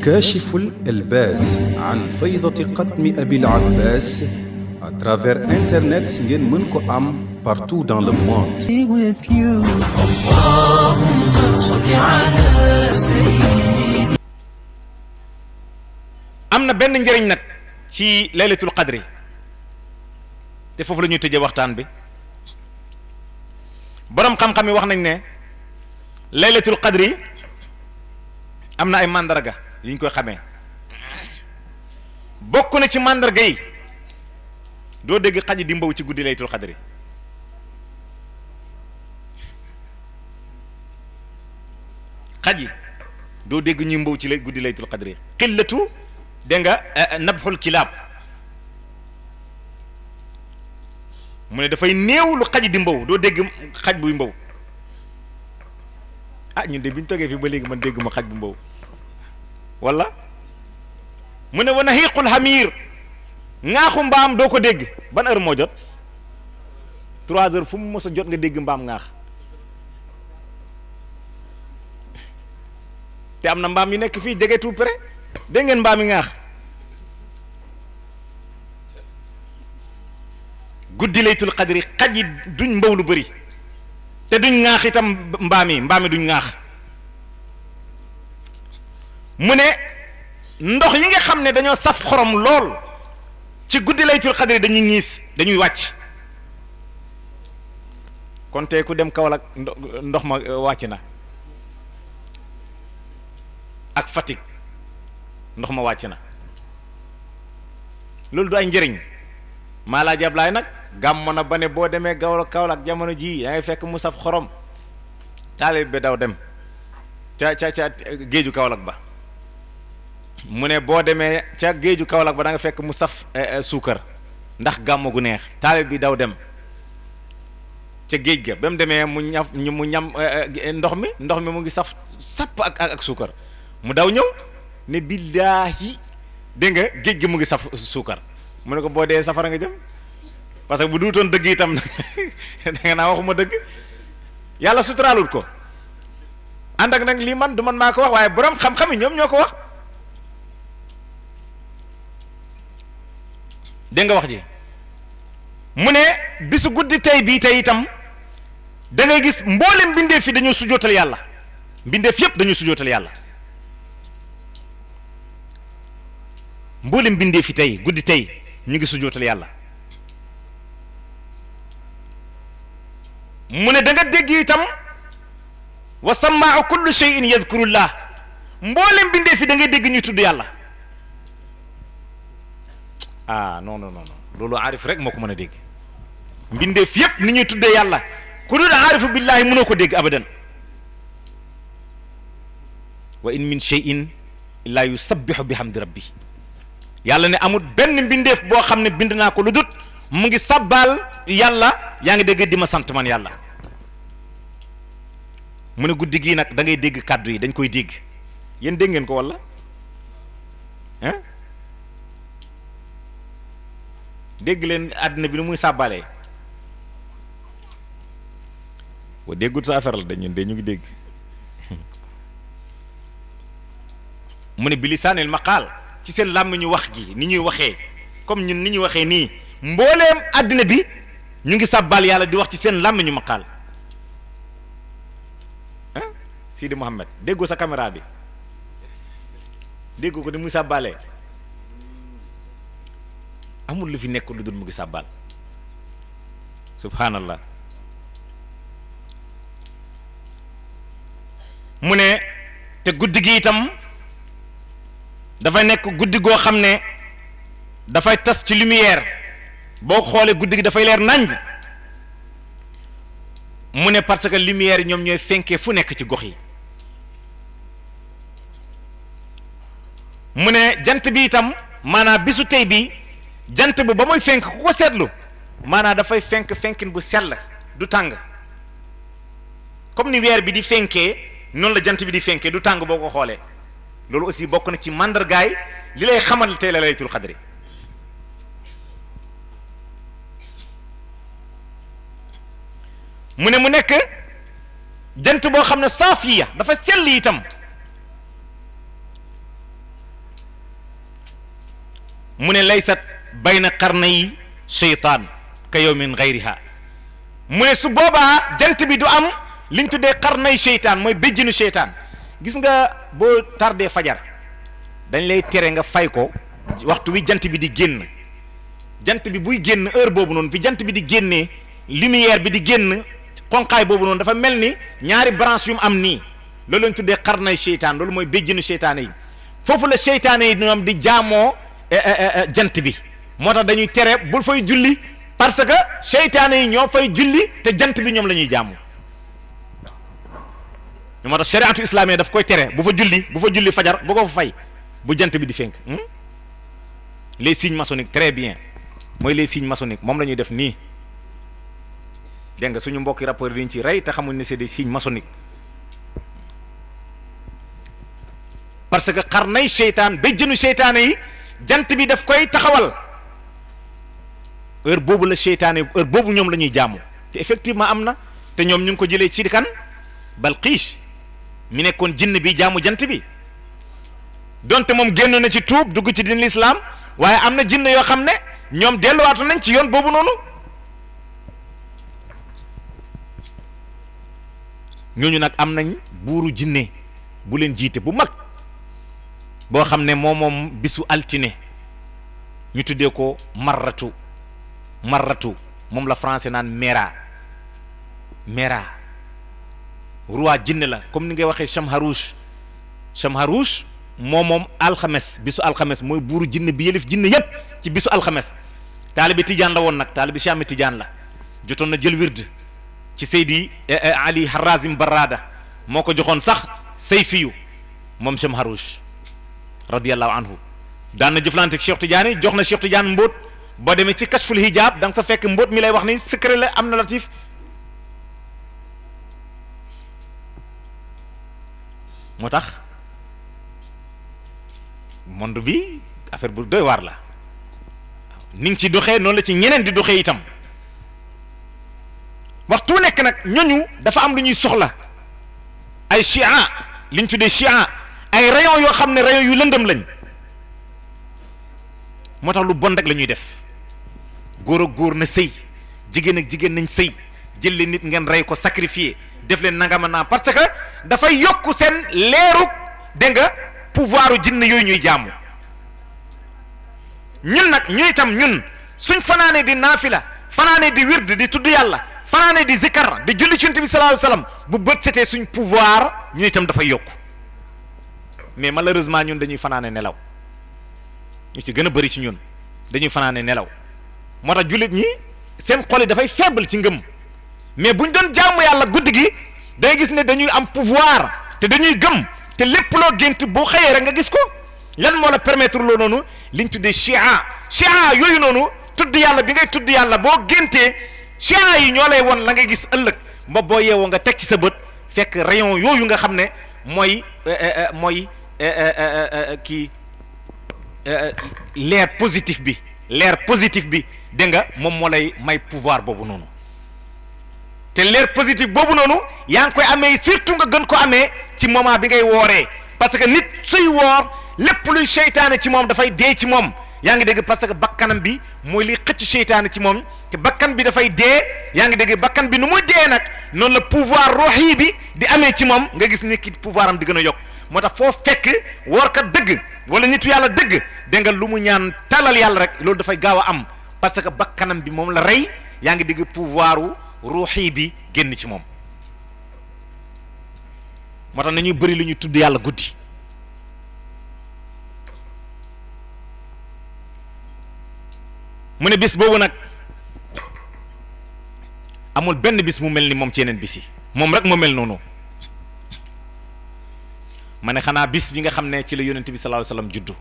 كاشف الألباس عن فيضة قتم أبي العباس à travers internet ngeen mën ko am partout dans le monde. with you. Allahumma salli ala sayyidina. am na benn njëriñ nag ci laylatul qadri te foofu la ñuy tëjee waxtaan bi borom xam-xam yi wax nañ ne laylatul qadri am na ay mandarga yi ñu koy xamee bokk na ci mandarga yi doo dégg xaj di mbaw ci guddi laylatul qadri xaj yi doo dégg ñuy mbaw ci guddi laylatul qadri qillatu dégg nga nabxul kilaab mu ne dafay néew lu xaj di mbaw doo dégg xaj buy mbaw ah ñun de bi ñu toogee fii ba léegi man dégg ma xaj bu mbaw wala mu ne wa nahiqul hamir ŋaaxu mbaam doo ko dégg ban heure moo jot 3 heures fu mu mos a jot nga dégg mbaam ŋaax te am na mbaam yu nekk fii jege tout près dégg ngeen mbaam yi ŋaax guddi laytul qadri xaj yi duñ mbaw lu bëri te duñ ŋaax itam mbaam yi duñ ŋaax mu ne ndox yi nga xam ne dañoo saf xorom lool ci guddi laytul qadri dañuy ñiis dañuy wàcc kon tey ku dem Kaolack ndox ma wàcc na ak Fatick ndox ma wàcc na loolu du ay njëriñ maa laa jablaay nag gàmmo na ba ne boo demee Kaolack jamono jii yaa ngi fekk mu saf xorom taalib bi daw dem ca géeju Kaolack ba mu ne boo demee ca géeju Kaolack ba da nga fekk mu saf suukar ndax gàmmo gu neex taalib bi daw dem ca géej ga ba mu demee mu ñam ndox mi mu ngi saf sapp ak suukar mu daw ñëw ne billaahi dégg nga géej gi mu ngi saf suukar mu ne ko boo dee safara nga jëm parce que bu duutoon dëgg itam da nga naa waxuma dëgg yàlla suturaalut ko ànd ak nag lii man du man maa ko wax waaye borom xam-xam yi ñoom ñoo ko wax dégg nga wax ji mu ne bisu guddi tey bii tey itam da ngay gis mboolem mbindeef fi dañoo sujootal yàlla mbindeef yépp dañoo sujootal yàlla mboolem mbindeef fi tey guddi tey ñu ngi sujootal yàlla mu ne da nga dégg itam wa sammaa kullu shay'in yadhkurullah mboolem mbindeef fi da ngay dégg ñuy tudd yàlla ah non loolu aarif rek moo ko mën a dégg mbindeef yépp ni ñuy tuddee yàlla ku dul aarifu billahi mënoo ko dégg abadan wa in min shay'in illa yusabbihu bihamdi rabbi yàlla ne amul benn mbindeef boo xam ne bind naa ko lu dut mu ngi sabbaal yàlla yaa ngi dégg di ma sant man yàlla mu ne guddi gii nag da ngay dégg kàddu yi dañ koy dégg yéen dégg ngeen ko walla hein dégg leen àddina bi nu muy sàbbalee wa déggut sa affaire la dañ ñun de ñu ngi dégg mu ne bilisaanil maqaal ci seen làmmiñu wax gi ni ñuy waxee comme ñun ni ñuy waxee nii mbooleem àddina bi ñu ngi sàbbaal yàlla di wax ci seen làmmiñu maqaal ah Sidi Mouhamed déggoo sa caméra bi déggoo ko ni muy sàbbaalee amul lu fi nekk lu dul mu ngi sàbbaal subhanallah mu ne te guddi gi itam dafay nekk guddi goo xam ne dafay tas ci lumière boo xoolee guddi gi dafay leer naññ mu ne parce que lumière yi ñoom ñooy fenkee fu nekk ci gox yi mu ne jant bi itam maanaam bisu tey bi jant bi ba muy fenk ku ko seetlu maanaam dafay fenkin bu sell du tàng comme ni weer bi di fenkee noonu la jant bi di fenkee du tàng boo ko xoolee loolu aussi bokk na ci màndargaay li lay xamal tey la laylatul qadri mu ne mu nekk jant boo xam ne saafiya dafa sell itam mu ne laysat bayna qarnay sheytaan ka yawmin gayriha mu ne su boobaa jant bi du am liñ tuddee qarnay sheytaan mooy béjjinu sheytaan. gis nga boo tardé fajar dañ lay tere nga fay ko waxtu wi jant bi di génn. jant bi buy génn heure boobu noonu bi jant bi di génnee lumière bi di génn xonqaay boobu noonu dafa mel ni ñaari branche yu mu am nii loolu lañ tuddee xarnay seytaan loolu mooy béjjinu seytaane yi foofu la seytaane yi ñoom di jaamoo jant bi moo tax dañuy tere bul fay julli parce que seytaane yi ñoo fay julli te jant bi ñoom la ñuy jaamu moo tax shariatu islamique daf koy tere bu fa julli fajar bu ko fa fay bu jant bi di fenk. Les signes maçonniques très bien mooy les signes maçonniques moom la ñuy def nii dégg nga suñu mbokki rapport yi dañ ci rey te xamuñ ne c'est des signes maçonniques parce que xarnay seytaan béjjënu seytaane yi jant bi daf koy taxawal heure boobu la seytaane heure boobu ñoom la ñuy jaamu te effectivement am na te ñoom ñu ngi ko jëlee ci kan Balqiis mi nekkoon jinn bi jaamu jant bi donte moom génn na ci tuub dugg ci din l'islam waaye am na jinn yoo xam ne ñoom delluwaatu nañ ci yoon boobu noonu ñooñu nag am nañ buuru jinne bu leen jiite bu mag boo xam ne moom bisu altine ñu tuddee ko marratu moom la français naan mera roi jinne la comme ni ngay waxee Shamharush moom alxames bisu alxames mooy buuru jinne bi yëlif jinne yépp ci bisu alxames taalibi tijaan la woon nag taalibi Cheikh Tijaan la jotoon na jël wird ci Seydi Ali Harazim Barrada moo ko joxoon sax sayfiyu moom Shamharush radiyallahu anhu daan na jëflante ak Cheikh Tidiane jox na Cheikh Tidiane mbóot boo demee ci kashful hijab da nga fa fekk mbóot mi lay wax ni secret la am na latif moo tax monde bi affaire bu doy waar la ni ngi ci doxee noonu la ci ñeneen di doxee itam waxtu nekk nag ñooñu dafa am lu ñuy soxla ay chia liñ tuddee chia ay rayon yoo xam ne rayon yu lëndëm lañ moo tax lu bon rek la ñuy def góor ak góor na sëy jigéen ak jigéen nañ sëy jël leen nit ngeen rey ko sacrifier def leen nangama naa parce que dafay yokk seen leeru dégg nga pouvoiru jinn yooyu ñuy jaamu ñun nag ñu itam ñun suñ fanaane di naafila fanaane di wird di tudd yàlla fanaane di zikar di julli ci Yonent bi sallallahu alayhi wasallam bu bët setee suñ pouvoir ñu itam dafay yokk mais malheureusement ñun dañuy fanaane nelaw ñu ci gën a bëri ci ñun dañuy fanaane nelaw moo tax jullit ñi seen xol yi dafay faible ci ngëm mais buñ doon jaamu yàlla guddi gi day gis ne dañuy am pouvoir te dañuy gëm te lépp loo gént boo xëyee rek nga gis ko lan moo la permettre loo noonu liñ tuddee chia yooyu noonu tudd yàlla bi ngay tudd yàlla boo géntee chia yi ñoo lay won la ngay gis ëllëg ba boo yeewoo nga teg ci sa bët fekk rayon yooyu nga xam ne mooy kii leer positif bi dégg nga moom moo lay may pouvoir boobu noonu te leer positif boobu noonu yaa ngi koy amee surtout nga gën ko amee ci moment bi ngay wooree parce que nit suy woor lépp luy seytaane ci moom dafay dee ci moom yaa ngi dégg parce que bakkanam bi mooy liy xëcc seytaane ci moom te bakkan bi dafay dee yaa ngi dégg bakkan bi nu muy dee nag noonu la pouvoir ruuhi bi di amee ci moom nga gis nit ki pouvoir am di gën a yokk moo tax foo fekk woorkat dëgg wala nitu yàlla dëgg dégg nga lu mu ñaan talal yàlla rek loolu dafay gaaw a am parce que bakkanam bi moom la rey yaa ngi dégg pouvoiru ruuhi bi génn ci moom moo tax nañuy bëri lu ñuy tudd yàlla guddi mu ne bis boobu nag amul benn bis mu mel ni moom ci yeneen bis yi moom rek moo mel noonu ma ne xanaa bis bi nga xam ne ci la yonent bi sallallahu alayhi wasallam juddu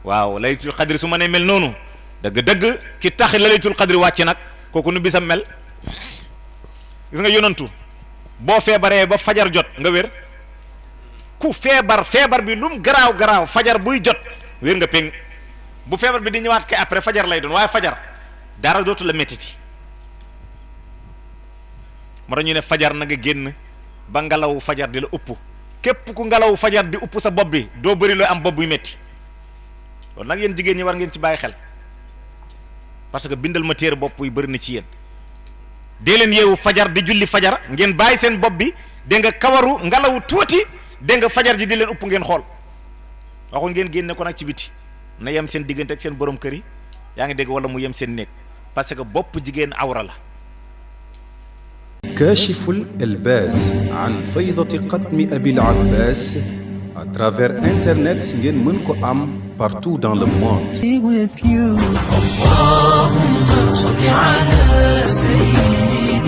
waaw laylatul qadri su ma nee mel noonu dëgg-dëgg ki tax laylatul qadri wàcc nag kooku nu bisam mel gis nga yonantu boo feebaree ba fajar jot nga wér ku feebar bi lum garaaw fajar buy jot wér nga péng bu feebar bi di ñëwaat kay après fajar lay doon waaye fajar dara dootu la mettiti moo tax ñu ne fajar na nga génn ba ngelaw fajar di la upp képp ku ngelaw fajar di upp sa bopp bi doo bëri looy am bopp buy metti loolu nag yéen jigéen ñi war ngeen ci bàyyi xel parce que bindal ma téere bopp yi bëri na ci yéen dee leen yeewu fajar di julli fajar ngeen bàyyi seen bopp bi dégg nga kawaru ngelawu tuuti dégg nga fajar ji di leen upp ngeen xool waxul ngeen génne ko nag ci biti na yem seen diggante ak seen borom kër yi yaa ngi dégg wala mu yem seen néeg parce que bopp jigéen awra la. كاشف الإلباس عن فيضة قدم أبي العباس à travers internet ngeen mën ko am partout dans le monde. Be with you. اللهم صل على سيدنا